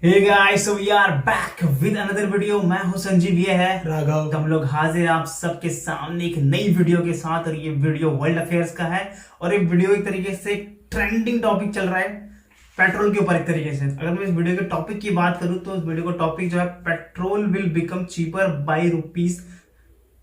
Hey guys, so we are back with another video. मैं हूं संजीव, ये है राघव। तो हम लोग हाजिर हैं आप सबके सामने एक नई वीडियो के साथ। और ये वीडियो वर्ल्ड अफेयर्स का है और ये वीडियो एक तरीके से ट्रेंडिंग टॉपिक चल रहा है पेट्रोल के ऊपर। एक तरीके से अगर मैं इस वीडियो के टॉपिक की बात करूं तो इस वीडियो का टॉपिक जो है, petrol will become cheaper by rupees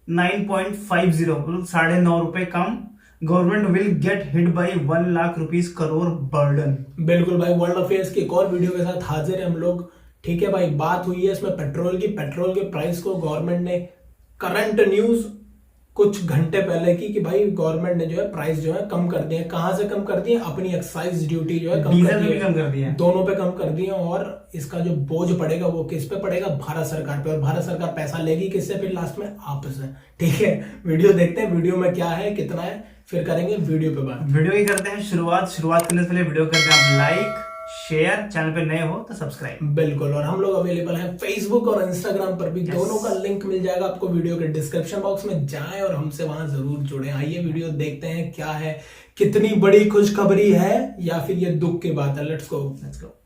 9.50, मतलब ₹9.5 कम। Government will get hit by 1 lakh rupees crore burden. बिल्कुल भाई, वर्ल्ड अफेयर्स की एक और वीडियो के साथ हाजिर है हम लोग। ठीक है भाई, बात हुई है इसमें पेट्रोल के प्राइस को गवर्नमेंट ने, करंट न्यूज कुछ घंटे पहले की, कि भाई गवर्नमेंट ने जो है प्राइस जो है कम कर दिए। कहां से कम कर दिए? अपनी एक्साइज ड्यूटी जो है कम कर दी है, दोनों पे कम कर दिए। और इसका जो बोझ पड़ेगा वो किस पे पड़ेगा? भारत सरकार पे। और भारत सरकार पैसा लेगी किससे? फिर लास्ट में आपसे। ठीक है, वीडियो देखते हैं वीडियो में क्या है, कितना है, फिर करेंगे वीडियो पे बात। वीडियो ही करते हैं शुरुआत करने से पहले वीडियो करते हैं आप लाइक शेयर, चैनल पे नए हो तो सब्सक्राइब। बिल्कुल। और हम लोग अवेलेबल हैं फेसबुक और इंस्टाग्राम पर भी। दोनों का लिंक मिल जाएगा आपको वीडियो के डिस्क्रिप्शन बॉक्स में। जाएं और हमसे वहां जरूर जुड़े। आइए वीडियो देखते हैं क्या है, कितनी बड़ी खुशखबरी है या फिर ये दुख की बात है। Let's go.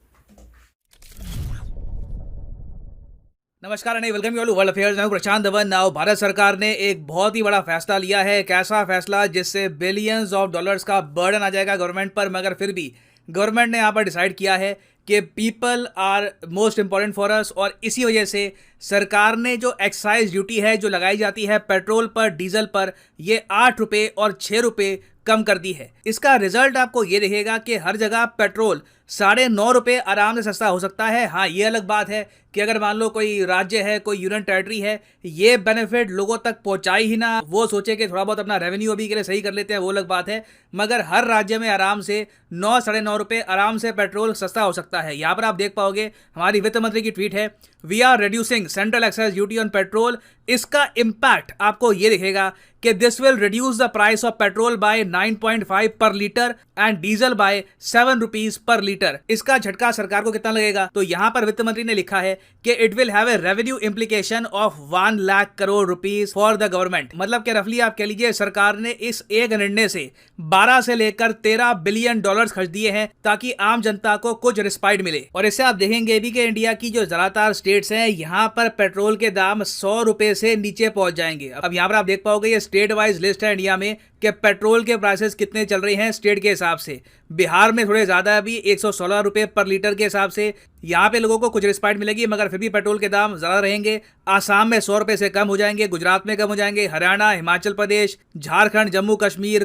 नमस्कार and welcome you to world affairs. मैं प्रशांत धवन। नाउ भारत सरकार ने एक बहुत ही बड़ा फैसला लिया है। एक ऐसा फैसला जिससे बिलियंस ऑफ डॉलर्स का बर्डन आ जाएगा गवर्नमेंट पर, मगर फिर भी गवर्नमेंट ने यहाँ पर डिसाइड किया है कि people are most important for us. और इसी वजह से सरकार ने जो एक्साइज ड्यूटी है जो लगाई जाती है पेट्रोल पर, डीजल पर, ये 8 रुपये और 6 रुपये कम कर दी है। इसका रिजल्ट आपको ये दिखेगा कि हर जगह पेट्रोल ₹9.5 आराम से सस्ता हो सकता है। हाँ, ये अलग बात है कि अगर मान लो कोई राज्य है, कोई यूनियन टेरिटरी है, ये बेनिफिट लोगों तक पहुंचाई ही ना, वो सोचे कि थोड़ा बहुत अपना रेवेन्यू अभी के लिए सही कर लेते हैं, वो अलग बात है। मगर हर राज्य में आराम से 9 साढ़े 9 रुपये आराम से पेट्रोल सस्ता हो सकता है। यहाँ पर आप देख पाओगे, हमारी वित्त मंत्री की ट्वीट है, we are reducing central excise duty on petrol. इसका इम्पैक्ट आपको ये दिखेगा कि this will reduce the price of petrol by 9.5 per litre and diesel by 7 rupees per litre. इसका झटका सरकार को कितना लगेगा? तो यहां पर वित्त मंत्री ने लिखा है कि it will have a revenue implication of 1 lakh crore rupees for the government. मतलब कि रफली आप कह लीजिए सरकार ने इस एक निर्णय से 12 से लेकर 13 बिलियन डॉलर्स खर्च दिए हैं ताकि आम जनता को कुछ रिस्पाइट मिले। और इससे आप देखेंगे भी कि इंडिया की जो ज्यादातर स्टेट्स हैं, यहां पर पेट्रोल के दाम 100 रुपए से नीचे पहुंच जाएंगे। अब यहां पर आप देख पाओगे ये स्टेट वाइज लिस्ट है इंडिया में कि पेट्रोल के प्राइसेस कितने चल रहे हैं स्टेट के हिसाब से। बिहार में थोड़े ज्यादा, अभी 116 रुपए पर लीटर के हिसाब से यहाँ पे लोगों को कुछ रिस्पाइट मिलेगी, मगर फिर भी पेट्रोल के दाम ज्यादा रहेंगे। आसाम में 100 रुपए से कम हो जाएंगे, गुजरात में कम हो जाएंगे, हरियाणा, हिमाचल प्रदेश, झारखंड, जम्मू कश्मीर,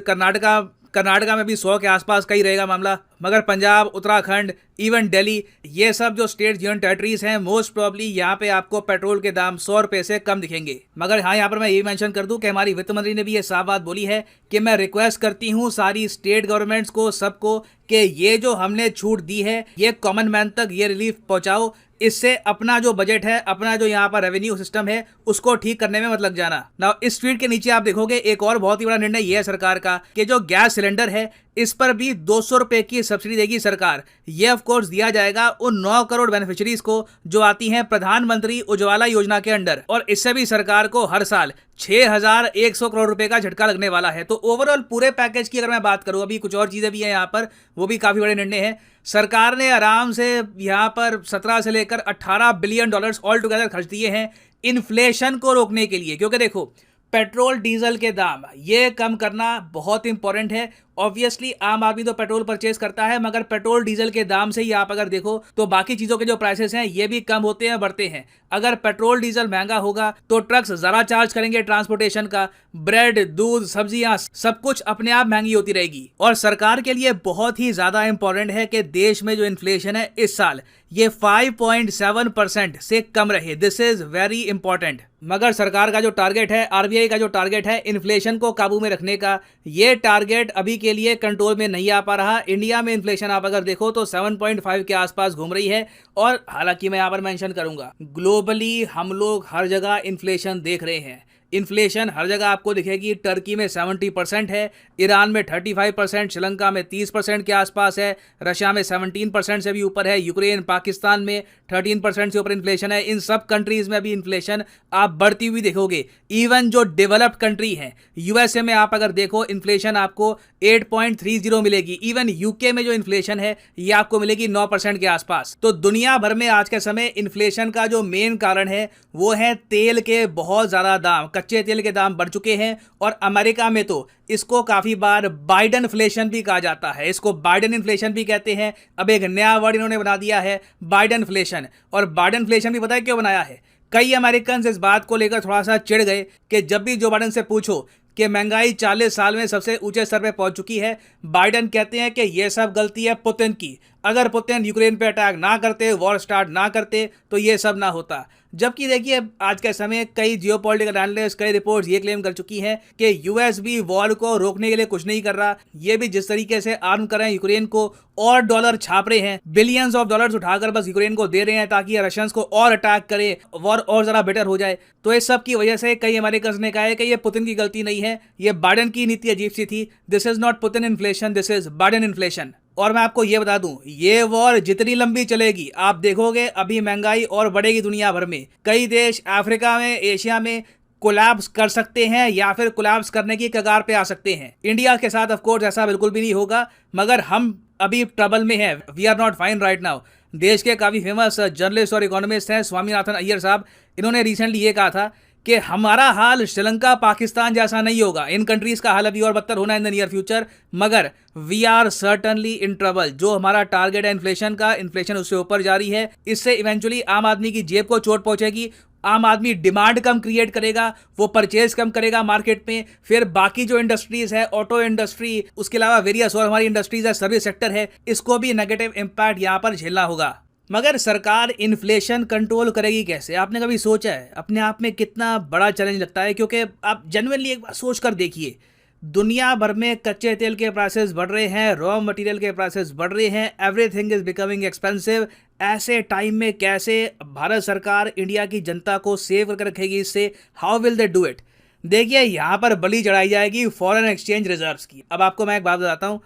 कर्नाटका में भी 100 के आसपास का ही रहेगा मामला। मगर पंजाब, उत्तराखंड, इवन दिल्ली, ये सब जो स्टेट यूनियन टेरिटरीज हैं, मोस्ट प्रोबेबली यहाँ पे आपको पेट्रोल के दाम 100 रुपए से कम दिखेंगे। मगर हाँ, यहाँ पर मैं ये मेंशन कर दूं कि हमारी वित्त मंत्री ने भी ये साफ बात बोली है कि मैं रिक्वेस्ट करती हूँ सारी स्टेट गवर्नमेंट्स को, सबको, कि ये जो हमने छूट दी है ये कॉमन मैन तक ये रिलीफ पहुंचाओ। इससे अपना जो बजट है, अपना जो यहाँ पर रेवेन्यू सिस्टम है, उसको ठीक करने में मत लग जाना। ना इस ट्वीट के नीचे आप देखोगे एक और बहुत ही बड़ा निर्णय ये है सरकार का कि जो गैस सिलेंडर है इस पर भी 200 रुपए की सब्सिडी देगी सरकार। ये ऑफ कोर्स दिया जाएगा उन 9 करोड़ बेनिफिशियरीज को जो आती हैं प्रधानमंत्री उज्ज्वला योजना के अंडर। और इससे भी सरकार को हर साल 6,100 करोड़ रुपए का झटका लगने वाला है। तो ओवरऑल पूरे पैकेज की अगर मैं बात करूं, अभी कुछ और चीजें भी हैं यहाँ पर, वो भी काफी बड़े निर्णय हैं। सरकार ने आराम से यहाँ पर 17 से लेकर 18 बिलियन डॉलर्स ऑल टुगेदर खर्च दिए हैं इन्फ्लेशन को रोकने के लिए। क्योंकि देखो, पेट्रोल डीजल के दाम ये कम करना बहुत इंपॉर्टेंट है। ऑब्वियसली आम आदमी तो पेट्रोल परचेज करता है, मगर पेट्रोल डीजल के दाम से ही आप अगर देखो तो बाकी चीजों के जो प्राइसेस हैं ये भी कम होते हैं, बढ़ते हैं। अगर पेट्रोल डीजल महंगा होगा तो ट्रक्स जरा चार्ज करेंगे ट्रांसपोर्टेशन का, ब्रेड, दूध, सब्जियां, सब कुछ अपने आप महंगी होती रहेगी। और सरकार के लिए बहुत ही ज्यादा इंपॉर्टेंट है कि देश में जो इन्फ्लेशन है इस साल ये 5.7% से कम रहे। This is very important. मगर सरकार का जो टारगेट है, आरबीआई का जो टारगेट है इन्फ्लेशन को काबू में रखने का, ये टारगेट अभी के लिए कंट्रोल में नहीं आ पा रहा। इंडिया में इन्फ्लेशन आप अगर देखो तो 7.5 के आसपास घूम रही है। और हालांकि मैं यहाँ पर मेंशन करूंगा, ग्लोबली हम लोग हर जगह इन्फ्लेशन देख रहे हैं। इन्फ्लेशन हर जगह आपको दिखेगी। टर्की में 70% है, ईरान में 35%, श्रीलंका में 30% के आसपास है, रशिया में 17% से भी ऊपर है, यूक्रेन पाकिस्तान में 13% से ऊपर इन्फ्लेशन है। इन सब कंट्रीज में अभी इन्फ्लेशन आप बढ़ती हुई देखोगे। इवन जो डेवलप्ड कंट्री हैं, यूएसए में आप अगर देखो इन्फ्लेशन आपको 8.30 मिलेगी। इवन यूके में जो इन्फ्लेशन है ये आपको मिलेगी 9% के आसपास। तो दुनिया भर में आज के समय इन्फ्लेशन का जो मेन कारण है वो है तेल के बहुत ज्यादा दाम, कच्चे तेल के दाम बढ़ चुके हैं। और अमेरिका में तो इसको काफी बार बाइडन इन्फ्लेशन भी कहा जाता है, इसको बाइडन इन्फ्लेशन भी कहते हैं। अब एक नया वर्ड इन्होंने बना दिया है, बाइडन इन्फ्लेशन। और बाइडन इन्फ्लेशन भी पता है क्यों बनाया है? कई अमेरिकन इस बात को लेकर थोड़ा सा चिढ़ गए कि जब भी जो बाइडन से पूछो कि महंगाई 40 साल में सबसे ऊंचे स्तर पे पहुंच चुकी है, बाइडन कहते हैं कि यह सब गलती है पुतिन की। अगर पुतिन यूक्रेन पे अटैक ना करते, वॉर स्टार्ट ना करते, तो ये सब ना होता। जबकि देखिए आज के समय कई जियोपॉलिटिकल एनालिस्ट, कई रिपोर्ट्स ये क्लेम कर चुकी हैं कि यूएस भी वॉर को रोकने के लिए कुछ नहीं कर रहा। ये भी जिस तरीके से आर्म कर रहे हैं यूक्रेन को और डॉलर छाप रहे हैं, बिलियंस ऑफ डॉलर्स उठाकर बस यूक्रेन को दे रहे हैं ताकि रशियंस को और अटैक करे, वॉर और जरा बेटर हो जाए। तो इस सब की वजह से कई अमेरिकन ने कहा है कि ये पुतिन की गलती नहीं है, ये बाइडन की नीति अजीब सी थी। This is not Putin inflation, this is Biden inflation. और मैं आपको ये बता दूं, ये वॉर जितनी लंबी चलेगी आप देखोगे अभी महंगाई और बढ़ेगी दुनिया भर में। कई देश अफ्रीका में, एशिया में कोलैप्स कर सकते हैं या फिर कोलैप्स करने की कगार पे आ सकते हैं। इंडिया के साथ ऑफ कोर्स ऐसा बिल्कुल भी नहीं होगा, मगर हम अभी ट्रबल में हैं। We are not fine right now. देश के काफ़ी फेमस जर्नलिस्ट और इकोनॉमिस्ट हैं स्वामीनाथन अय्यर साहब, इन्होंने रिसेंटली ये कहा था कि हमारा हाल श्रीलंका पाकिस्तान जैसा नहीं होगा, इन कंट्रीज का हाल अभी और बदतर होना इन द नियर फ्यूचर, मगर we are certainly in trouble. जो हमारा टारगेट है इन्फ्लेशन का, इन्फ्लेशन उससे ऊपर जारी है। इससे इवेंचुअली आम आदमी की जेब को चोट पहुंचेगी। आम आदमी डिमांड कम क्रिएट करेगा, वो परचेज कम करेगा मार्केट में। फिर बाकी जो इंडस्ट्रीज है, ऑटो इंडस्ट्री, उसके अलावा वेरियस और हमारी इंडस्ट्रीज है, सर्विस सेक्टर है, इसको भी नेगेटिव इंपैक्ट यहाँ पर झेलना होगा। मगर सरकार इन्फ्लेशन कंट्रोल करेगी कैसे? आपने कभी सोचा है? अपने आप में कितना बड़ा चैलेंज लगता है, क्योंकि आप जेन्युइनली एक बार सोच कर देखिए, दुनिया भर में कच्चे तेल के प्राइसेस बढ़ रहे हैं, रॉ मटेरियल के प्राइसेस बढ़ रहे हैं, एवरीथिंग इज बिकमिंग एक्सपेंसिव। ऐसे टाइम में कैसे भारत सरकार इंडिया की जनता को सेव करके रखेगी इससे? How will they do it? देखिए यहाँ पर बलि चढ़ाई जाएगी फॉरेन एक्सचेंज रिजर्व्स की। अब आपको मैं एक बात बताता हूँ,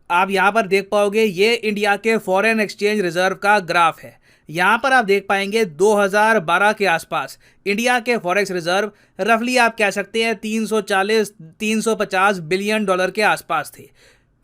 आप यहाँ पर देख पाओगे ये इंडिया के फॉरेन एक्सचेंज रिजर्व का ग्राफ है। यहाँ पर आप देख पाएंगे 2012 के आसपास इंडिया के फॉरेक्स रिजर्व रफली आप कह सकते हैं 340-350 बिलियन डॉलर के आसपास थे।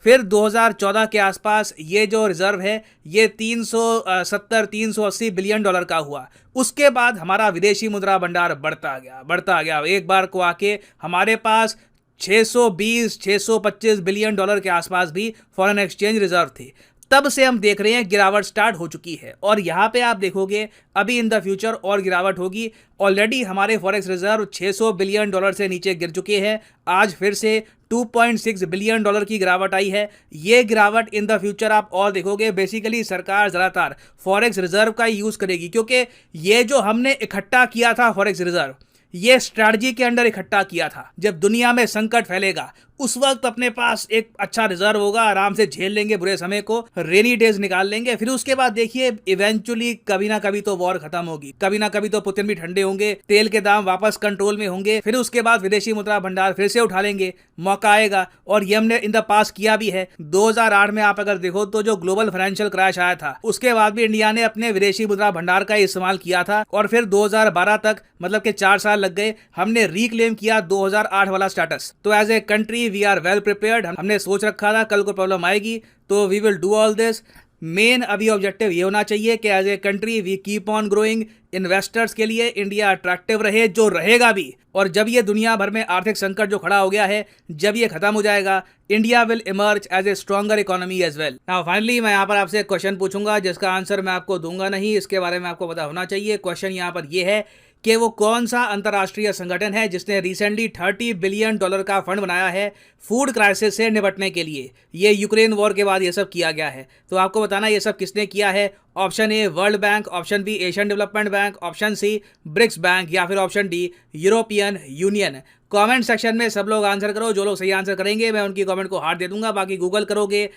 फिर 2014 के आसपास ये जो रिजर्व है ये 370-380 बिलियन डॉलर का हुआ। उसके बाद हमारा विदेशी मुद्रा भंडार बढ़ता गया। एक बार को आके हमारे पास 620-625 बिलियन डॉलर के आसपास भी फॉरेन एक्सचेंज रिजर्व थे। तब से हम देख रहे हैं गिरावट स्टार्ट हो चुकी है और यहाँ पे आप देखोगे अभी इन द फ्यूचर और गिरावट होगी। ऑलरेडी हमारे फॉरेक्स रिजर्व 600 बिलियन डॉलर से नीचे गिर चुके हैं। आज फिर से 2.6 बिलियन डॉलर की गिरावट आई है। ये गिरावट इन द फ्यूचर आप और देखोगे। बेसिकली सरकार ज़्यादातर फॉरेक्स रिजर्व का यूज़ करेगी, क्योंकि ये जो हमने इकट्ठा किया था फॉरेक्स रिजर्व, ये स्ट्रैटेजी के अंडर इकट्ठा किया था। जब दुनिया में संकट फैलेगा उस वक्त अपने पास एक अच्छा रिजर्व होगा, आराम से झेल लेंगे बुरे समय को, रेनी डेज निकाल लेंगे। फिर उसके बाद देखिए इवेंचुअली कभी ना कभी तो वॉर खत्म होगी, कभी ना कभी तो पुतिन भी ठंडे होंगे, तेल के दाम वापस कंट्रोल में होंगे। फिर उसके बाद विदेशी मुद्रा भंडार फिर से उठा लेंगे, मौका आएगा। और ये हमने इन द पास किया भी है। 2008 में आप अगर देखो तो जो ग्लोबल फाइनेंशियल क्रैश आया था उसके बाद भी इंडिया ने अपने विदेशी मुद्रा भंडार का इस्तेमाल किया था और फिर 2012 तक मतलब के 4 साल लग गए, हमने रिक्लेम किया 2008 वाला स्टेटस। तो as a country we are well prepared. हमने सोच रखा था कल को प्रॉब्लम आएगी तो we will do all this. Main अभी ऑब्जेक्टिव ये होना चाहिए कि as a country we keep on growing. Investors के लिए इंडिया अट्रैक्टिव रहे, जो रहेगा भी। और जब ये दुनिया भर में आर्थिक संकट जो खड़ा हो गया है, जब ये खत्म हो जाएगा, India will emerge as a stronger economy as well. Now finally मैं यहाँ पर आपसे एक क्वेश्चन पूछूंगा जिसका आंसर मैं आपको दूंगा नहीं, इसके बारे में आपको पता होना चाहिए। क्वेश्चन यहाँ पर ये है कि वो कौन सा अंतर्राष्ट्रीय संगठन है जिसने रिसेंटली 30 बिलियन डॉलर का फंड बनाया है फूड क्राइसिस से निपटने के लिए। ये यूक्रेन वॉर के बाद ये सब किया गया है। तो आपको बताना ये सब किसने किया है। Option A World Bank, option B Asian Development Bank, option C BRICS Bank या फिर option D European Union. Comment section में सब लोग आंसर करो। जो लोग सही आंसर करेंगे मैं उनकी कमेंट को हार्ट दे दूंगा। बाकी गूगल करोगे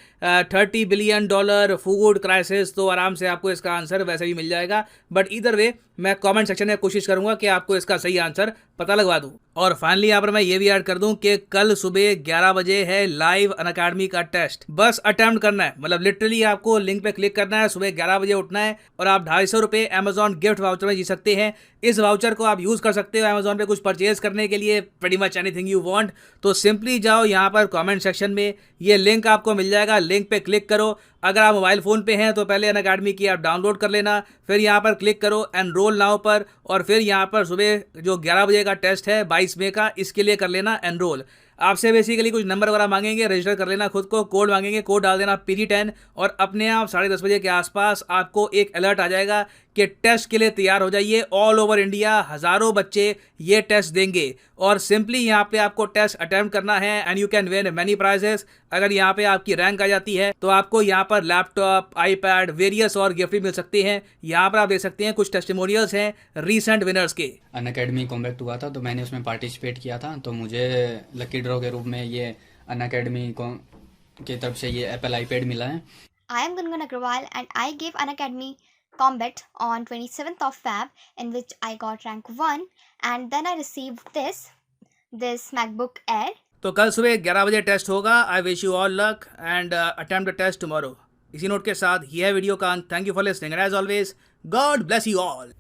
30 बिलियन डॉलर फूड क्राइसिस तो आराम से आपको इसका आंसर वैसे भी मिल जाएगा। बट इधर वे मैं कमेंट सेक्शन में कोशिश करूंगा कि आपको इसका सही आंसर पता लगवा दूं। और फाइनली यहाँ पर मैं ये भी ऐड कर दूं कि कल सुबह 11 बजे है लाइव अनअकैडमी का टेस्ट। बस अटेम्प्ट करना है, मतलब लिटरली आपको लिंक पे क्लिक करना है, सुबह 11 बजे उठना है और आप 250 रुपये अमेजॉन गिफ्ट वाउचर में जी सकते हैं। इस वाउचर को आप यूज कर सकते हो अमेजॉन पे कुछ परचेज करने के लिए, pretty much anything you want. तो सिंपली जाओ यहाँ पर कमेंट सेक्शन में, ये लिंक आपको मिल जाएगा, लिंक पे क्लिक करो। अगर आप मोबाइल फ़ोन पे हैं तो पहले अनअकैडमी की ऐप डाउनलोड कर लेना, फिर यहाँ पर क्लिक करो एनरोल नाउ पर, और फिर यहाँ पर सुबह जो 11 बजे का टेस्ट है 22 मई का, इसके लिए कर लेना एनरोल। आपसे बेसिकली कुछ नंबर वगैरह मांगेंगे, रजिस्टर कर लेना खुद को, कोड मांगेंगे, कोड डाल देना PD10 और अपने आप 10:30 बजे के आसपास आपको एक अलर्ट आ जाएगा कि टेस्ट के लिए तैयार हो जाइए। ऑल ओवर इंडिया हज़ारों बच्चे ये टेस्ट देंगे और सिंपली यहाँ पे आपको टेस्ट अटेम्प्ट करना है and you can win many prizes. अगर यहाँ पे आपकी रैंक आ जाती है तो आपको यहाँ पर लैपटॉप, आईपैड, वेरियस और गिफ्ट भी मिल सकते हैं। यहाँ पर आप देख सकते हैं कुछ टेस्टिमोनियल्स हैं रीसेंट विनर्स के। अनअकैडमी कॉम्बैक्ट हुआ था तो मैंने उसमें पार्टिसिपेट किया था, तो मुझे लकी ड्रॉ के रूप में ये अनअकैडमी की तरफ से ये एप्पल आईपैड मिला है। I am Gungun Agrawal and I gave Unacademy Combat on 27th of Feb, in which I got rank 1, and then I received this MacBook Air. तो कल सुबह 11 बजे टेस्ट होगा। I wish you all luck and attempt the test tomorrow. इसी note के साथ ये है वीडियो का अंत। Thank you for listening and as always God bless you all.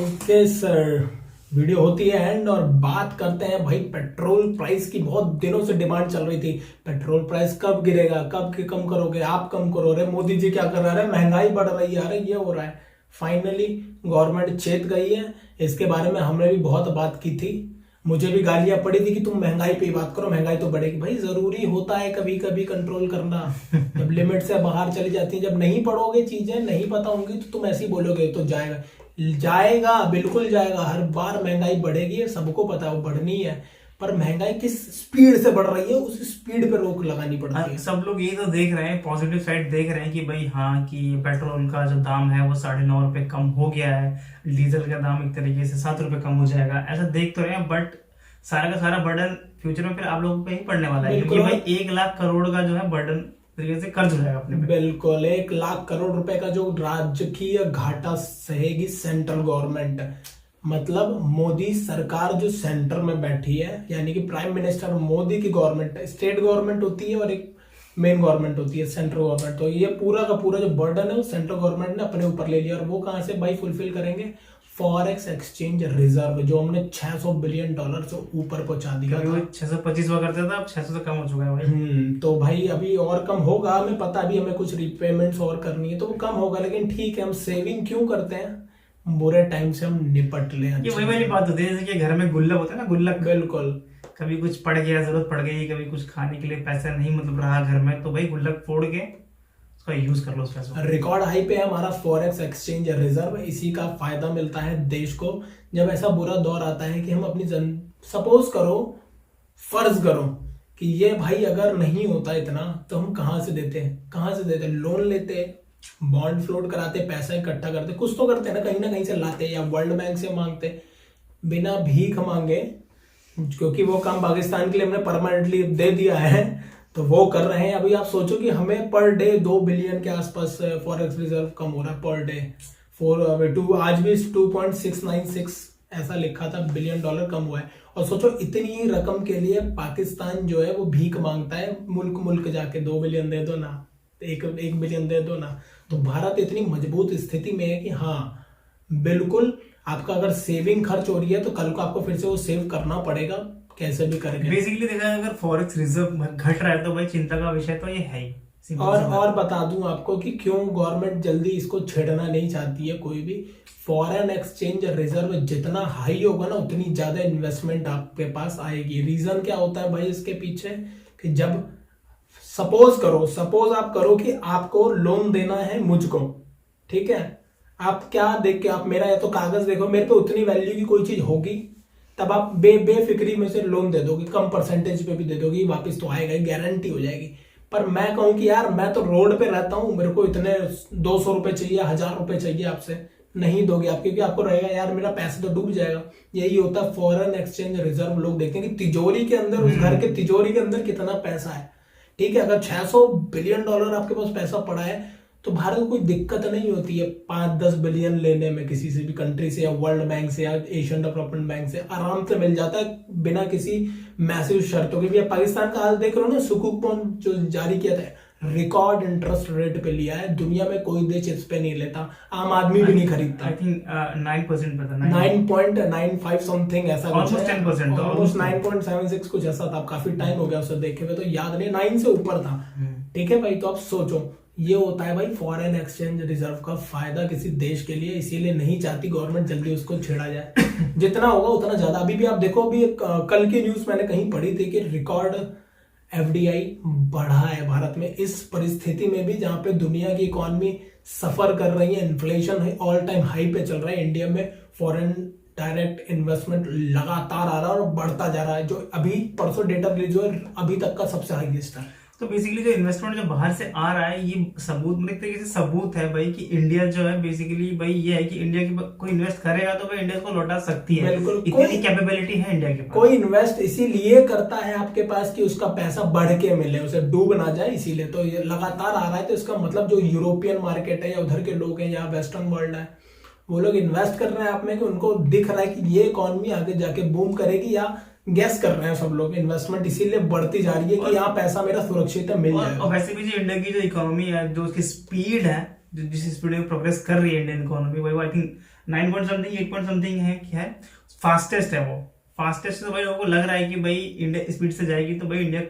Okay sir, video होती है एंड और बात करते हैं भाई पेट्रोल प्राइस की। बहुत दिनों से डिमांड चल रही थी, पेट्रोल प्राइस कब गिरेगा, कब कम करोगे, आप कम करो, अरे मोदी जी क्या कर रहे हैं, महंगाई बढ़ रही है, अरे ये हो रहा है। फाइनली गवर्नमेंट चेत गई है। इसके बारे में हमने भी बहुत बात की थी, मुझे भी गालियां पड़ी थी कि तुम महंगाई पे बात करो, महंगाई तो बढ़ेगी। भाई जरूरी होता है कभी कभी कंट्रोल करना, जब लिमिट से बाहर चली जाती है। जब नहीं पढ़ोगे, चीजें नहीं पता होंगी तो तुम ऐसे ही बोलोगे तो जाएगा, बिल्कुल जाएगा। हर बार महंगाई बढ़ेगी, सबको पता है वो बढ़नी है, पर महंगाई किस स्पीड से बढ़ रही है उस स्पीड पे रोक लगानी पड़ती है। सब लोग ये तो देख रहे हैं, पॉजिटिव साइड देख रहे हैं कि भाई हाँ कि पेट्रोल का जो दाम है वो 9.5 रुपए कम हो गया है, डीजल का दाम एक तरीके से 7 रुपए कम हो जाएगा, ऐसा देख तो रहे हैं। बट सारा का सारा बर्डन फ्यूचर में फिर आप लोगों पे ही पड़ने वाला है, क्योंकि भाई 1 लाख करोड़ का जो है बर्डन तरीके से कर्ज हो जाएगा अपने पे। बिल्कुल 1 लाख करोड़ रुपए का जो राजकीय घाटा सहेगी सेंट्रल गवर्नमेंट। मतलब मोदी सरकार जो सेंटर में बैठी है, यानी कि प्राइम मिनिस्टर मोदी की गवर्नमेंट, स्टेट गवर्नमेंट होती है और एक मेन गवर्नमेंट होती है सेंट्रल गवर्नमेंट। तो ये पूरा का पूरा जो बर्डन है वो सेंट्रल गवर्नमेंट ने अपने ऊपर ले लिया। और वो कहां से भाई फुलफिल करेंगे? फॉरेक्स एक्सचेंज रिजर्व, जो हमने $600 बिलियन से ऊपर पहुंचा दिया था। 625 हुआ करता था, अब 600 से कम हो चुका है भाई। तो भाई अभी और कम होगा, हमें पता, अभी हमें कुछ रिपेमेंट्स और करनी है तो वो कम होगा। लेकिन ठीक है, हम सेविंग क्यों करते हैं? बुरे टाइम से हम निपट ले। ये वही वाली बात होती है जैसे कि घर में गुल्लक होता है ना, गुल्लक। बिल्कुल, कभी कुछ पड़ गया, जरूरत पड़ गई, कभी कुछ खाने के लिए पैसा नहीं मतलब रहा घर में, तो भाई गुल्लक फोड़ के उसका यूज कर लो उस पैसों। रिकॉर्ड हाई पे है हमारा फॉरेक्स एक्सचेंज रिजर्व। इसी का फायदा मिलता है देश को जब ऐसा बुरा दौर आता है कि हम अपनी सपोज करो, फर्ज करो कि ये भाई अगर नहीं होता इतना तो हम कहां से देते? लोन लेते, बॉन्ड फ्लोट कराते, पैसा इकट्ठा करते, कुछ तो करते ना कहीं से लाते, या वर्ल्ड बैंक से मांगते, बिना भीख मांगे। क्योंकि वो काम पाकिस्तान के लिए हमने परमानेंटली दे दिया है तो वो कर रहे हैं। अभी आप सोचो कि हमें पर डे 2 बिलियन के आसपास फॉरेक्स रिजर्व कम हो रहा है पर डे। आज भी 2.696 ऐसा लिखा था बिलियन डॉलर कम हुआ है। और सोचो इतनी रकम के लिए पाकिस्तान जो है वो भीख मांगता है, मुल्क जाके 2 बिलियन दे दो ना, 1 बिलियन दे दो ना। तो भारत इतनी मजबूत स्थिति में है कि हाँ बिल्कुल, आपका अगर सेविंग खर्च हो रही है तो कल को आपको फिर से वो सेव करना पड़ेगा, कैसे भी करेंगे। बेसिकली देखा जाए अगर फॉरेक्स रिजर्व घट रहा है तो भाई चिंता का विषय तो ये है ही। और बता दूं आपको कि क्यों गवर्नमेंट जल्दी इसको छेड़ना नहीं चाहती है कोई भी। फॉरेन एक्सचेंज रिजर्व जितना हाई होगा ना उतनी ज्यादा इन्वेस्टमेंट आपके पास आएगी। रीजन क्या होता है भाई इसके पीछे? कि जब सपोज आप करो कि आपको लोन देना है मुझको, ठीक है, आप क्या देख के, आप मेरा या तो कागज देखो, मेरे पे उतनी वैल्यू की कोई चीज होगी तब आप बेफिक्री में से लोन दे दोगे, कम परसेंटेज पे भी दे दोगे, वापस तो आएगा, गारंटी हो जाएगी। पर मैं कहूं कि यार मैं तो रोड पे रहता हूं, मेरे को इतने 200 रुपए चाहिए, 1000 रुपए चाहिए, आपसे नहीं दोगे आप, क्योंकि आपको रहेगा यार मेरा पैसा तो डूब जाएगा। यही होता है फॉरेन एक्सचेंज रिजर्व। लोग देखते हैं कि तिजोरी के अंदर, उस घर के तिजोरी के अंदर कितना पैसा है। ठीक है, अगर $600 बिलियन आपके पास पैसा पड़ा है तो भारत को कोई दिक्कत नहीं होती है 5-10 बिलियन लेने में किसी से भी कंट्री से, या वर्ल्ड बैंक से, या एशियन डेवलपमेंट बैंक से आराम से मिल जाता है बिना किसी मैसिव शर्तों के भी। पाकिस्तान का हाल देख रहे हो ना, सुकूक बॉन्ड जो जारी किया था, रिकॉर्ड इंटरेस्ट रेट पे लिया है, दुनिया में कोई देश इस पे नहीं लेता, आम आदमी भी नहीं खरीदता। आई थिंक 9% पे था, 9.95 समथिंग ऐसा कुछ Almost 10% था, ऑलमोस्ट 9.76 कुछ ऐसा था, काफी टाइम हो गया उसे देखे हुए, तो याद नहीं, 9 से ऊपर था। ठीक है भाई, तो अब सोचो, ये होता है भाई फॉरेन एक्सचेंज रिजर्व का फायदा किसी देश के लिए, इसीलिए नहीं चाहती गवर्नमेंट जल्दी उसको छेड़ा जाए। जितना होगा उतना ज्यादा। अभी भी आप देखो, अभी कल की न्यूज मैंने कहीं पढ़ी थी कि रिकॉर्ड एफडीआई बढ़ा है भारत में, इस परिस्थिति में भी जहां पे दुनिया की इकोनॉमी सफर कर रही है, इन्फ्लेशन है ऑल टाइम हाई पे चल रहा है, इंडिया में फॉरेन डायरेक्ट इन्वेस्टमेंट लगातार आ रहा है और बढ़ता जा रहा है, जो अभी परसों डेटा रिलीज हुआ अभी तक का सबसे हाईएस्ट है। तो बेसिकली जो इन्वेस्टमेंट जो बाहर से आ रहा है, ये सबूत, मतलब एक तरीके से सबूत है भाई कि इंडिया जो है बेसिकली भाई ये है कि इंडिया की कोई इन्वेस्ट करेगा तो भाई इंडिया को लौटा सकती है, बिल्कुल, इतनी कैपेबिलिटी है इंडिया के पास। कोई इन्वेस्ट इसीलिए करता है आपके पास कि उसका पैसा बढ़ के मिले, उसे डूब ना जाए, इसीलिए तो ये लगातार आ रहा है। तो इसका मतलब जो यूरोपियन मार्केट है या उधर के लोग हैं या वेस्टर्न वर्ल्ड है, वो लोग इन्वेस्ट कर रहे हैं आप में कि उनको दिख रहा है कि ये इकोनॉमी आगे जाके बूम करेगी, या गैस कर रहे हैं सब लोग, इन्वेस्टमेंट इसीलिए बढ़ती जा रही है कि यहाँ पैसा मेरा सुरक्षित है, मिल जाएगा। और वैसे भी जो इंडिया की जो इकोनॉमी है, जो उसकी स्पीड है, जो जिस स्पीड में प्रोग्रेस कर रही है इंडियन इकोनॉमी, वही I think 9 point something 8 point something है, क्या है फास्टेस्ट है वो, फास्टेस्ट। तो भाई लोगों को लग रहा है कि भाई इंडिया स्पीड से जाएगी तो भाई इंडिया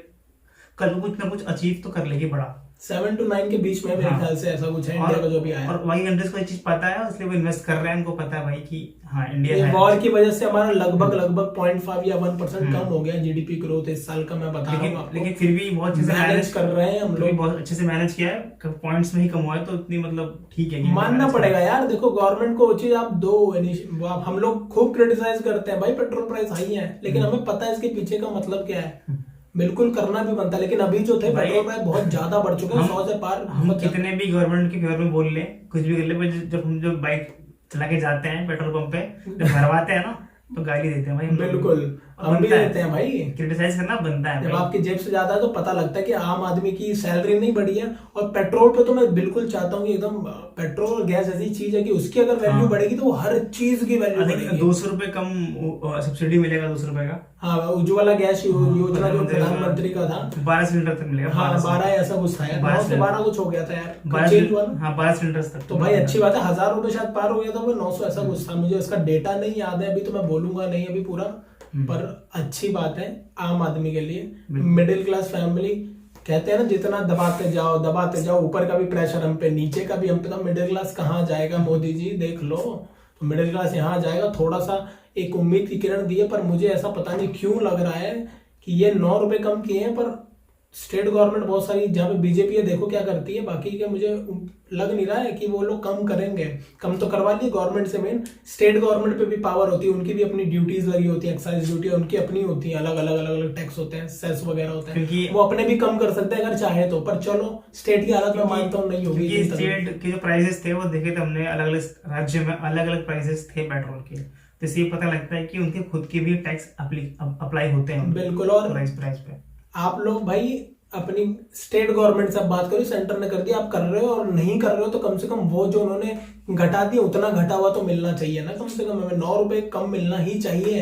कल को कुछ ना कुछ अचीव तो कर लेगी बड़ा। 7 to 9 के बीच में मेरे ख्याल से ऐसा कुछ है इंडिया का जो भी आया। और वही कंट्रीज को ये चीज पता है, इसलिए वो इन्वेस्ट कर रहे हैं, उनको पता है भाई कि हाँ इंडिया ये है। वॉर की वजह से हमारा लगभग 0.5 या 1% कम हो गया जीडीपी ग्रोथ इस साल का, मैं बता रहा हूँ आपको। लेकिन फिर भी बहुत अच्छे से मैनेज कर रहे हैं हम लोग, बहुत अच्छे से मैनेज किया है, पॉइंट्स में ही कम हुआ है, तो इतनी मतलब ठीक है, मानना पड़ेगा यार। देखो गवर्नमेंट को वो चीज आप दो, हम लोग खूब क्रिटिसाइज करते हैं भाई पेट्रोल प्राइस हाई है, लेकिन हमें पता है इसके पीछे का मतलब क्या है, बिल्कुल करना भी बनता है। लेकिन अभी जो थे पेट्रोल प्राइस बहुत ज्यादा बढ़ चुके हैं, 100 से पार। हम कितने भी गवर्नमेंट के फेवर में बोल ले, कुछ भी कर ले, जब हम जो बाइक चला के जाते हैं पेट्रोल पंप पे, जब भरवाते हैं ना तो गाली देते हैं भाई। बिल्कुल हम भी देते हैं भाई, क्रिटिसाइज करना बनता है। जब आपकी जेब से ज्यादा है तो पता लगता है कि आम आदमी की सैलरी नहीं बढ़ी है। और पेट्रोल पे तो मैं बिल्कुल चाहता हूँ कि एकदम, पेट्रोल और गैस ऐसी चीज है कि उसकी अगर वैल्यू बढ़ेगी तो वो हर चीज की वैल्यू बढ़ेगी। 200 रुपए कम सब्सिडी मिलेगा, 200 रुपए का। हाँ, उज्ज्वला गैस योजना जो प्रधानमंत्री का था, 12 सिलेंडर तक मिलेगा। हाँ 12 ऐसा कुछ था यार, 9 से 12 कुछ हो गया था यार, 12 सिलेंडर तक। तो भाई अच्छी बात है, 1000 रुपए शायद पार हो गया था, वो 900 ऐसा कुछ था, मुझे इसका डेटा नहीं याद है अभी, तो मैं बोलूंगा नहीं अभी पूरा, पर अच्छी बात है आम आदमी के लिए, मिडिल क्लास फैमिली। कहते हैं ना जितना दबाते जाओ, ऊपर का भी प्रेशर हम पे, नीचे का भी हम पे, तो मिडिल क्लास कहाँ जाएगा मोदी जी, देख लो। तो मिडिल क्लास यहाँ जाएगा, थोड़ा सा एक उम्मीद की किरण दी है, पर मुझे ऐसा पता नहीं क्यों लग रहा है कि ये 9 रुपए कम किए हैं, पर स्टेट गवर्नमेंट बहुत सारी जहाँ पे बीजेपी है देखो क्या करती है, बाकी के मुझे लग नहीं रहा है कि वो लोग कम करेंगे। कम तो करवा लिए गवर्नमेंट से, मेन स्टेट गवर्नमेंट पे भी पावर होती है, उनकी भी अपनी ड्यूटीज लगी होती है, एक्साइज ड्यूटी उनकी अपनी होती है, अलग अलग टैक्स होते हैं, सेस वगैरह होते हैं, वो अपने भी कम कर सकते हैं अगर चाहे तो। पर चलो स्टेट की हालत में मानता हूँ नहीं होगी। स्टेट के जो प्राइसेस थे वो देखे थे हमने, अलग अलग राज्य में अलग अलग प्राइसेस थे पेट्रोल के, तो इससे पता लगता है कि उनके खुद के भी टैक्स अप्लाई होते हैं। बिल्कुल। और प्राइस पे आप लोग भाई अपनी स्टेट गवर्नमेंट से बात करो, सेंटर ने कर दिया, आप कर रहे हो और नहीं कर रहे हो तो कम से कम वो जो उन्होंने घटा दिया उतना घटा हुआ तो मिलना चाहिए ना, कम से कम हमें 9 रुपए कम मिलना ही चाहिए।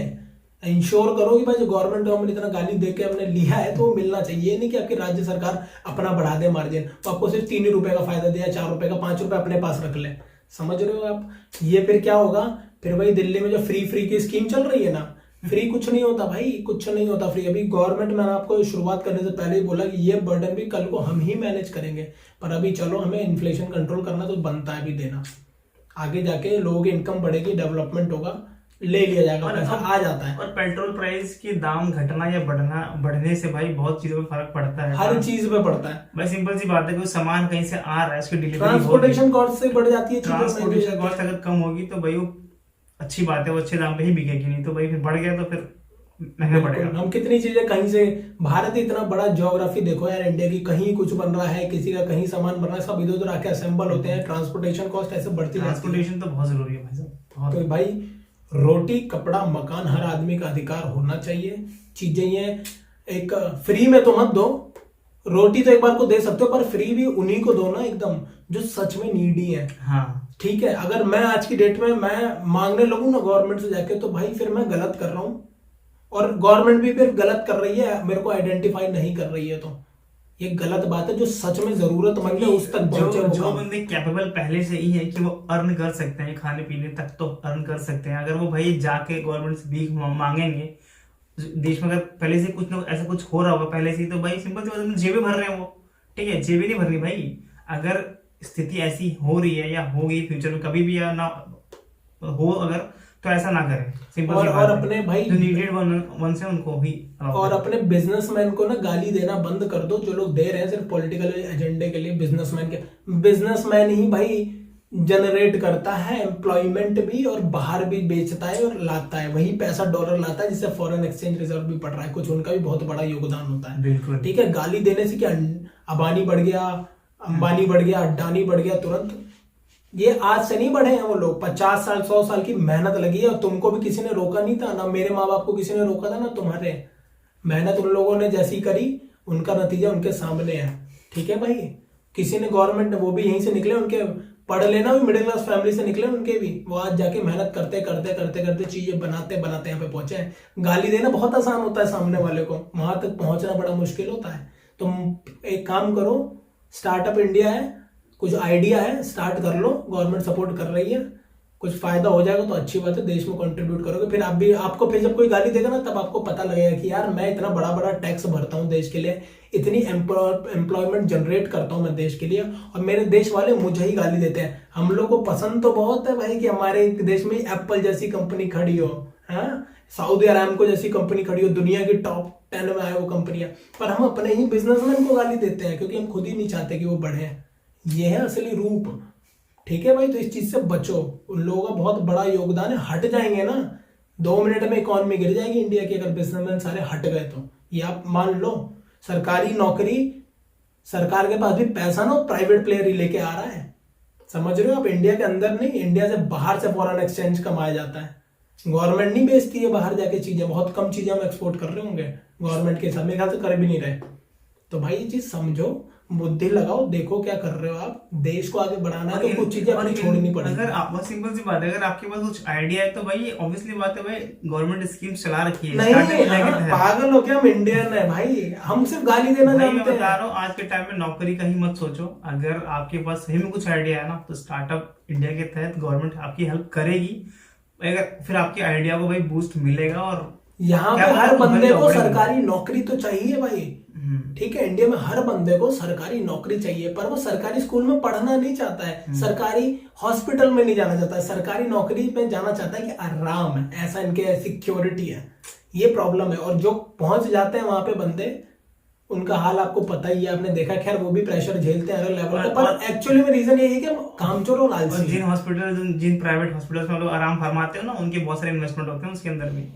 इंश्योर करो कि भाई जो गवर्नमेंट इतना गाली दे के हमने लिया है तो वो मिलना चाहिए, नहीं कि आपकी राज्य सरकार अपना बढ़ा दे मार्जिन, तो आपको सिर्फ 3 रुपए का फायदा दिया, 4 रुपए का, 5 रुपए अपने पास रख ले, समझ रहे हो आप। ये फिर क्या होगा, फिर भाई दिल्ली में जो फ्री की स्कीम चल रही है ना, फ्री कुछ नहीं होता भाई, कुछ नहीं होता फ्री। अभी गवर्नमेंट, मैंने आपको शुरुआत करने से पहले ही बोला कि ये बर्डन भी कल को हम ही मैनेज करेंगे, पर अभी चलो हमें इन्फ्लेशन कंट्रोल करना तो बनता है भी देना, आगे जाके लोगों की इनकम बढ़ेगी, डेवलपमेंट होगा, ले लिया जाएगा, पैसा आ जाता है। और पेट्रोल प्राइस के दाम घटना या बढ़ने से भाई बहुत चीजों पे फर्क पड़ता है, हर चीज पे पड़ता है भाई। सिंपल सी बात है कि सामान कहीं से आ रहा है, उसकी डिलीवरी, ट्रांसपोर्टेशन कॉस्ट से बढ़ जाती है, ट्रांसपोर्टेशन कॉस्ट अगर कम होगी तो भाई वो अच्छी बात है, वो अच्छे दाम पे ही बिकेगी, नहीं तो भाई फिर बढ़ गया तो फिर महंगा पड़ेगा। हम कितनी चीजें कहीं से, भारत इतना बड़ा ज्योग्राफी देखो यार इंडिया की, कहीं कुछ बन रहा है, किसी का कहीं सामान बन रहा है, सब इधर उधर आके असेंबल होते हैं, ट्रांसपोर्टेशन कॉस्ट ऐसे बढ़ती है। ट्रांसपोर्टेशन तो बहुत जरूरी है भाई साहब। तो भाई रोटी कपड़ा मकान हर आदमी का अधिकार होना चाहिए। चीजें ये एक फ्री में तो मत दो, रोटी तो एक बार को दे सकते हो, पर फ्री भी उन्हीं को दो ना एकदम जो सच में नीडी है। हाँ ठीक है, अगर मैं आज की डेट में मैं मांगने लगूं ना गवर्नमेंट से जाके, तो भाई फिर मैं गलत कर रहा हूं, और गवर्नमेंट भी फिर गलत कर रही है, मेरे को आइडेंटिफाई नहीं कर रही है, तो ये गलत बात है। जो सच में जरूरतमंद है उस तक पहुंचे वो जो काम। बंदे कैपेबल पहले से ही है कि वो अर्न कर सकते हैं, खाने पीने तक तो अर्न कर सकते हैं, अगर वो भाई जाके गवर्नमेंट से भीख मांगेंगे, देश में अगर पहले से कुछ ना ऐसा कुछ हो रहा होगा पहले से ही, तो भाई सिंपल सी बात है, जेबें भर रहे हैं वो, ठीक है, जेबें नहीं भर रही भाई। अगर स्थिति ऐसी हो रही है या होगी फ्यूचर में कभी भी या ना हो अगर, तो ऐसा ना करें, सिंपल सी बात और है। अपने भाई जो नीडेड वन से उनको ही और अपने बिजनेसमैन को ना गाली देना बंद कर दो, जो लोग दे रहे हैं सिर्फ पॉलिटिकल एजेंडे के लिए। बिजनेसमैन ही भाई जनरेट करता है एम्प्लॉयमेंट भी, और बाहर भी बेचता है और लाता है, वही पैसा डॉलर लाता है, जिससे फॉरेन एक्सचेंज रिजर्व भी बढ़ रहा है, कुछ उनका भी बहुत बड़ा योगदान होता है। बिल्कुल ठीक है, गाली देने से क्या अबानी बढ़ गया, अंबानी बढ़ गया, अड्डानी बढ़ गया तुरंत? ये आज से नहीं बढ़े हैं वो लोग, 50 साल 100 साल की मेहनत लगी है, और तुमको भी किसी ने रोका नहीं था ना, मेरे माँ बाप को किसी ने रोका था ना, तुम्हारे मेहनत उन लोगों ने जैसी करी उनका नतीजा उनके सामने है। ठीक है भाई, किसी ने गवर्नमेंट, वो भी यहीं से निकले, उनके पढ़ लेना भी मिडिल क्लास फैमिली से निकले उनके भी, वो आज जाके मेहनत करते करते करते करते चीजें बनाते बनाते यहाँ पे पहुंचे हैं। गाली देना बहुत आसान होता है सामने वाले को, वहां तक पहुंचना बड़ा मुश्किल होता है। तुम एक काम करो, स्टार्टअप इंडिया है, कुछ आइडिया है, स्टार्ट कर लो, गवर्नमेंट सपोर्ट कर रही है, कुछ फायदा हो जाएगा तो अच्छी बात है, देश में कंट्रीब्यूट करोगे, फिर आप भी, आपको फिर जब कोई गाली देगा ना, तब आपको पता लगेगा कि यार मैं इतना बड़ा बड़ा टैक्स भरता हूँ देश के लिए, इतनी एम्प्लॉयमेंट जनरेट करता हूँ मैं देश के लिए, और मेरे देश वाले मुझे ही गाली देते हैं। हम लोग को पसंद तो बहुत है भाई कि हमारे देश में एप्पल जैसी कंपनी खड़ी हो, हाँ, सऊदी अरामको जैसी कंपनी खड़ी हो, दुनिया की टॉप 10 में आए वो कंपनियां, पर हम अपने ही बिजनेसमैन को गाली देते हैं क्योंकि हम खुद ही नहीं चाहते कि वो बढ़े। ये है असली रूप। ठीक है भाई, तो इस चीज से बचो, उन लोगों का बहुत बड़ा योगदान है। हट जाएंगे ना 2 मिनट में इकॉनमी गिर जाएगी इंडिया की, अगर बिजनेसमैन सारे हट गए तो। ये आप मान लो, सरकारी नौकरी, सरकार के पास भी पैसा ना प्राइवेट प्लेयर ही लेके आ रहा है, समझ रहे हो आप? इंडिया के अंदर नहीं, इंडिया से बाहर से फॉरेन एक्सचेंज कमाया जाता है। गवर्नमेंट नहीं बेचती है बाहर जाके चीजें, बहुत कम चीजें हम एक्सपोर्ट कर रहे होंगे गवर्नमेंट के साथ, मेरे ख्याल से कर भी नहीं रहे। तो भाई ये चीज समझो, बुद्धि लगाओ, देखो क्या कर रहे हो आप, देश को आगे बढ़ाना है तो कुछ चीजें अपनी छोड़नी पड़ेगी। अगर आप, बस सिंपल सी बात है, अगर आपके पास कुछ आइडिया है तो भाई ऑब्वियसली बात है भाई, गवर्नमेंट स्कीम चला रखी है। नहीं, Startup India के तहत। पागल हो क्या? हम इंडियन है भाई, हम सिर्फ गाली देना भाई मैं जानते बता हैं। रहा हूँ, आज के टाइम में नौकरी का ही मत सोचो, अगर आपके पास सही में कुछ आइडिया है ना, तो स्टार्टअप इंडिया के तहत गवर्नमेंट आपकी हेल्प करेगी, अगर फिर आपके आइडिया को भाई बूस्ट मिलेगा। और यहाँ पे हर बंदे को सरकारी नौकरी तो चाहिए भाई, ठीक है, इंडिया में हर बंदे को सरकारी नौकरी चाहिए, पर वो सरकारी स्कूल में पढ़ना नहीं चाहता है, सरकारी हॉस्पिटल में नहीं जाना चाहता है, सरकारी नौकरी में जाना चाहता है कि आराम है, ऐसा इनके सिक्योरिटी है। ये प्रॉब्लम है। और जो पहुंच जाते हैं वहां पे बंदे, उनका हाल आपको पता ही है, आपने देखा, खैर वो भी प्रेशर झेलते हैं अलग लेवल का, पर एक्चुअली में रीजन यही है कि कामचोर और लालची। जिन हॉस्पिटल, जिन प्राइवेट हॉस्पिटल्स में लोग आराम फरमाते हो ना, उनके बहुत सारे इन्वेस्टमेंट होते हैं उसके अंदर भी।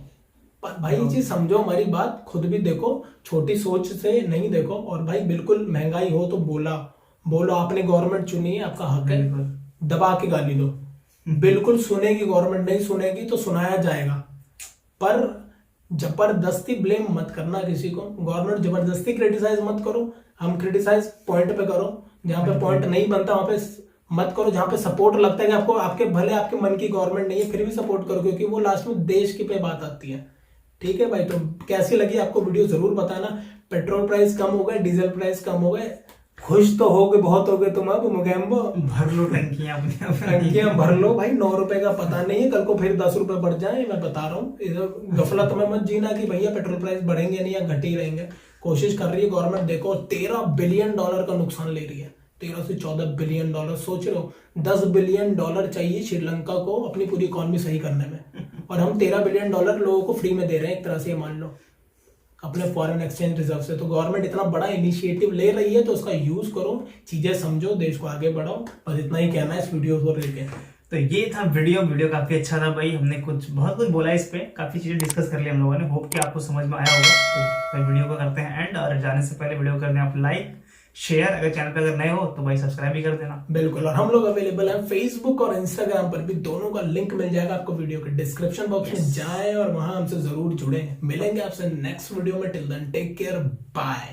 भाई ये चीज समझो, हमारी बात खुद भी देखो, छोटी सोच से नहीं देखो। और भाई बिल्कुल महंगाई हो तो बोलो, आपने गवर्नमेंट चुनी है, आपका हक है, दबा के गाली दो, बिल्कुल सुनेगी गवर्नमेंट, नहीं सुनेगी तो सुनाया जाएगा, पर जबरदस्ती ब्लेम मत करना किसी को, गवर्नमेंट जबरदस्ती क्रिटिसाइज मत करो, हम क्रिटिसाइज पॉइंट पे करो, जहां पे पॉइंट नहीं बनता वहां पे मत करो, जहां पे सपोर्ट लगता है कि आपको, आपके भले आपके मन की गवर्नमेंट नहीं है फिर भी सपोर्ट करो, क्योंकि वो लास्ट में देश की पे बात आती है। ठीक है भाई, तो कैसी लगी आपको वीडियो जरूर बताना। पेट्रोल प्राइस कम हो गए, डीजल प्राइस कम हो गए, खुश तो हो गए, बहुत हो गए तुम अब मुगैम्बो, भर लो टंकियां अपनी, टंकियां भर लो भाई। 9 रुपए का पता नहीं है, कल को फिर 10 रुपए बढ़ जाए, मैं बता रहा हूँ। इधर गफलत में मत जीना कि भैया पेट्रोल प्राइस बढ़ेंगे नहीं या घट ही रहेंगे। कोशिश कर रही है गवर्नमेंट, देखो $13 बिलियन का नुकसान ले रही है, 13 से 14 बिलियन डॉलर। सोच लो, $10 बिलियन चाहिए श्रीलंका को अपनी पूरी इकॉनमी सही करने में, और हम $13 बिलियन लोगों को फ्री में दे रहे हैं एक तरह से, मान लो अपने फॉरेन एक्सचेंज रिजर्व से। तो गवर्नमेंट इतना बड़ा इनिशिएटिव ले रही है तो उसका यूज करो, चीजें समझो, देश को आगे बढ़ाओ। बस इतना ही कहना है इस वीडियो को लेके। तो ये था वीडियो काफी अच्छा था भाई, हमने बहुत कुछ बोला इस पे, काफी चीजें डिस्कस कर ली हम लोगों ने, होप कि आपको समझ में आया होगा। तो वीडियो को करते हैं एंड, और जाने से पहले वीडियो करने आप लाइक शेयर, अगर चैनल पे अगर नए हो तो भाई सब्सक्राइब भी कर देना। बिल्कुल, और हम लोग अवेलेबल हैं फेसबुक और इंस्टाग्राम पर भी, दोनों का लिंक मिल जाएगा आपको वीडियो के डिस्क्रिप्शन बॉक्स में। जाएं और वहां हमसे जरूर जुड़े। मिलेंगे आपसे नेक्स्ट वीडियो में, till then take care, bye.